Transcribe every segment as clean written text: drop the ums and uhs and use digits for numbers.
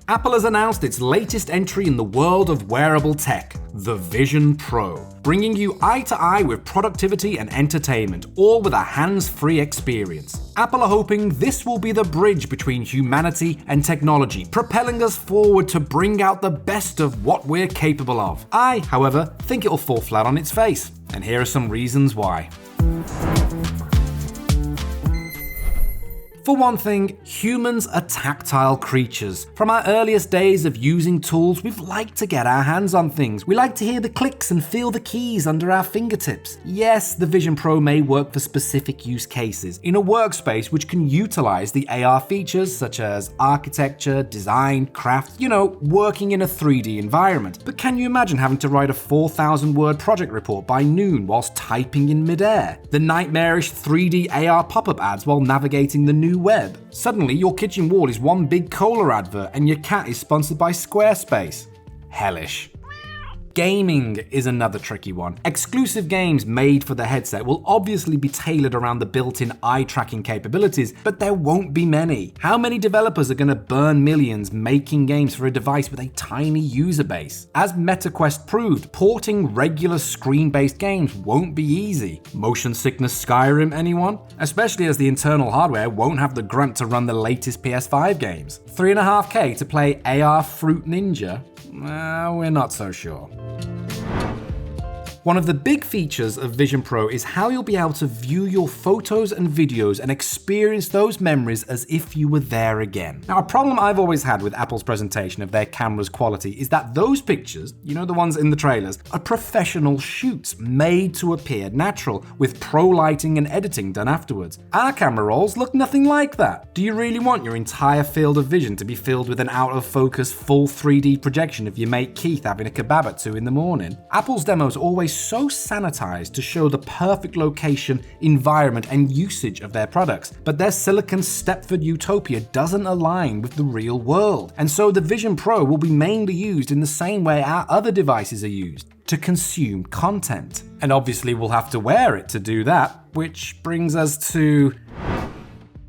Apple has announced its latest entry in the world of wearable tech, the Vision Pro, bringing you eye-to-eye with productivity and entertainment, all with a hands-free experience. Apple are hoping this will be the bridge between humanity and technology, propelling us forward to bring out the best of what we're capable of. I, however, think it'll fall flat on its face, and here are some reasons why. For one thing, humans are tactile creatures. From our earliest days of using tools, we've liked to get our hands on things. We like to hear the clicks and feel the keys under our fingertips. Yes, the Vision Pro may work for specific use cases in a workspace which can utilize the AR features such as architecture, design, craft, working in a 3D environment. But can you imagine having to write a 4,000-word project report by noon whilst typing in midair? The nightmarish 3D AR pop-up ads while navigating the new web. Suddenly, your kitchen wall is one big cola advert and your cat is sponsored by Squarespace. Hellish. Gaming is another tricky one. Exclusive games made for the headset will obviously be tailored around the built-in eye tracking capabilities, but there won't be many. How many developers are going to burn millions making games for a device with a tiny user base? As MetaQuest proved, porting regular screen-based games won't be easy. Motion sickness Skyrim, anyone? Especially as the internal hardware won't have the grunt to run the latest PS5 games. $3.5K to play AR Fruit Ninja? We're not so sure. One of the big features of Vision Pro is how you'll be able to view your photos and videos and experience those memories as if you were there again. Now, a problem I've always had with Apple's presentation of their camera's quality is that those pictures, the ones in the trailers, are professional shoots made to appear natural, with pro lighting and editing done afterwards. Our camera rolls look nothing like that. Do you really want your entire field of vision to be filled with an out-of-focus full 3D projection of your mate Keith having a kebab at 2 a.m? Apple's demos always so sanitized to show the perfect location, environment, and usage of their products, but their silicon Stepford utopia doesn't align with the real world. And so the Vision Pro will be mainly used in the same way our other devices are used, to consume content. And obviously we'll have to wear it to do that, which brings us to...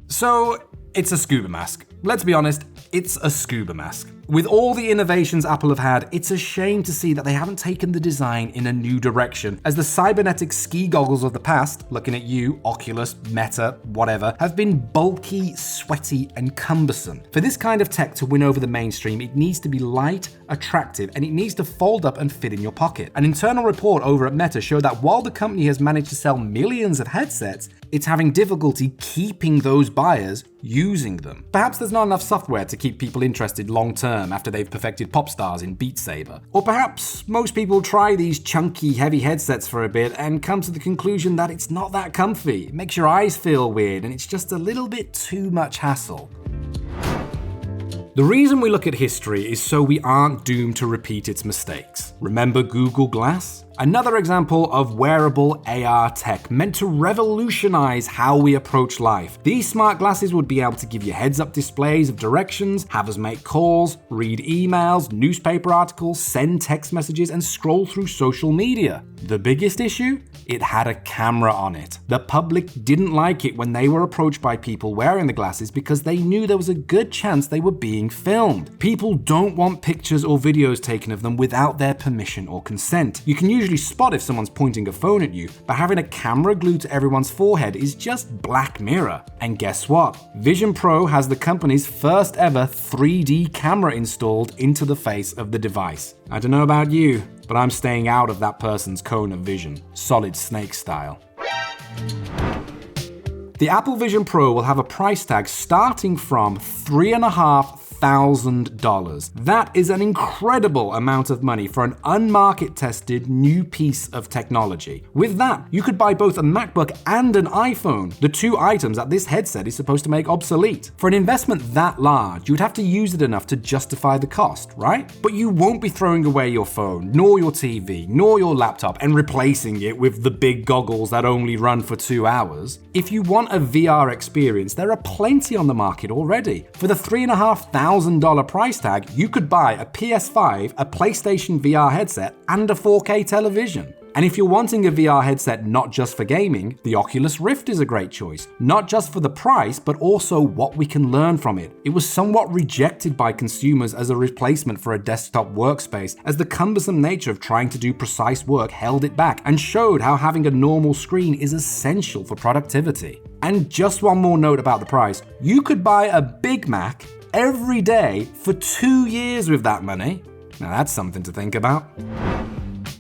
So, it's a scuba mask. Let's be honest, it's a scuba mask. With all the innovations Apple have had, it's a shame to see that they haven't taken the design in a new direction, as the cybernetic ski goggles of the past, looking at you, Oculus, Meta, whatever, have been bulky, sweaty, and cumbersome. For this kind of tech to win over the mainstream, it needs to be light, attractive, and it needs to fold up and fit in your pocket. An internal report over at Meta showed that while the company has managed to sell millions of headsets, it's having difficulty keeping those buyers using them. Perhaps there's not enough software to keep people interested long term after they've perfected pop stars in Beat Saber. Or perhaps most people try these chunky, heavy headsets for a bit and come to the conclusion that it's not that comfy. It makes your eyes feel weird and it's just a little bit too much hassle. The reason we look at history is so we aren't doomed to repeat its mistakes. Remember Google Glass? Another example of wearable AR tech meant to revolutionize how we approach life. These smart glasses would be able to give you heads-up displays of directions, have us make calls, read emails, newspaper articles, send text messages, and scroll through social media. The biggest issue? It had a camera on it. The public didn't like it when they were approached by people wearing the glasses because they knew there was a good chance they were being filmed. People don't want pictures or videos taken of them without their permission or consent. You can usually spot if someone's pointing a phone at you, but having a camera glued to everyone's forehead is just Black Mirror. And guess what? Vision Pro has the company's first ever 3D camera installed into the face of the device. I don't know about you, but I'm staying out of that person's cone of vision, Solid Snake style. The Apple Vision Pro will have a price tag starting from $3,500. That is an incredible amount of money for an unmarket-tested new piece of technology. With that, you could buy both a MacBook and an iPhone, the two items that this headset is supposed to make obsolete. For an investment that large, you would have to use it enough to justify the cost, right? But you won't be throwing away your phone, nor your TV, nor your laptop, and replacing it with the big goggles that only run for 2 hours. If you want a VR experience, there are plenty on the market already. For the $3,500 price tag, you could buy a PS5, a PlayStation VR headset, and a 4K television. And if you're wanting a VR headset not just for gaming, the Oculus Rift is a great choice. Not just for the price, but also what we can learn from it. It was somewhat rejected by consumers as a replacement for a desktop workspace, as the cumbersome nature of trying to do precise work held it back and showed how having a normal screen is essential for productivity. And just one more note about the price. You could buy a Big Mac every day for 2 years with that money. Now that's something to think about.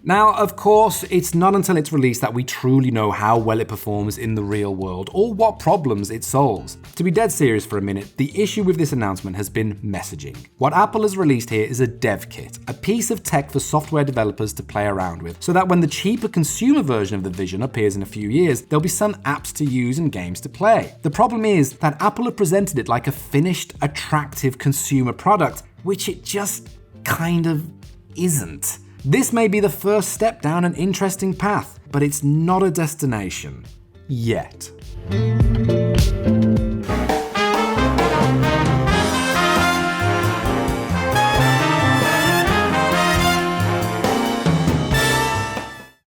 Now, of course, it's not until its release that we truly know how well it performs in the real world or what problems it solves. To be dead serious for a minute, the issue with this announcement has been messaging. What Apple has released here is a dev kit, a piece of tech for software developers to play around with, so that when the cheaper consumer version of the Vision appears in a few years, there'll be some apps to use and games to play. The problem is that Apple have presented it like a finished, attractive consumer product, which it just kind of isn't. This may be the first step down an interesting path, but it's not a destination. Yet.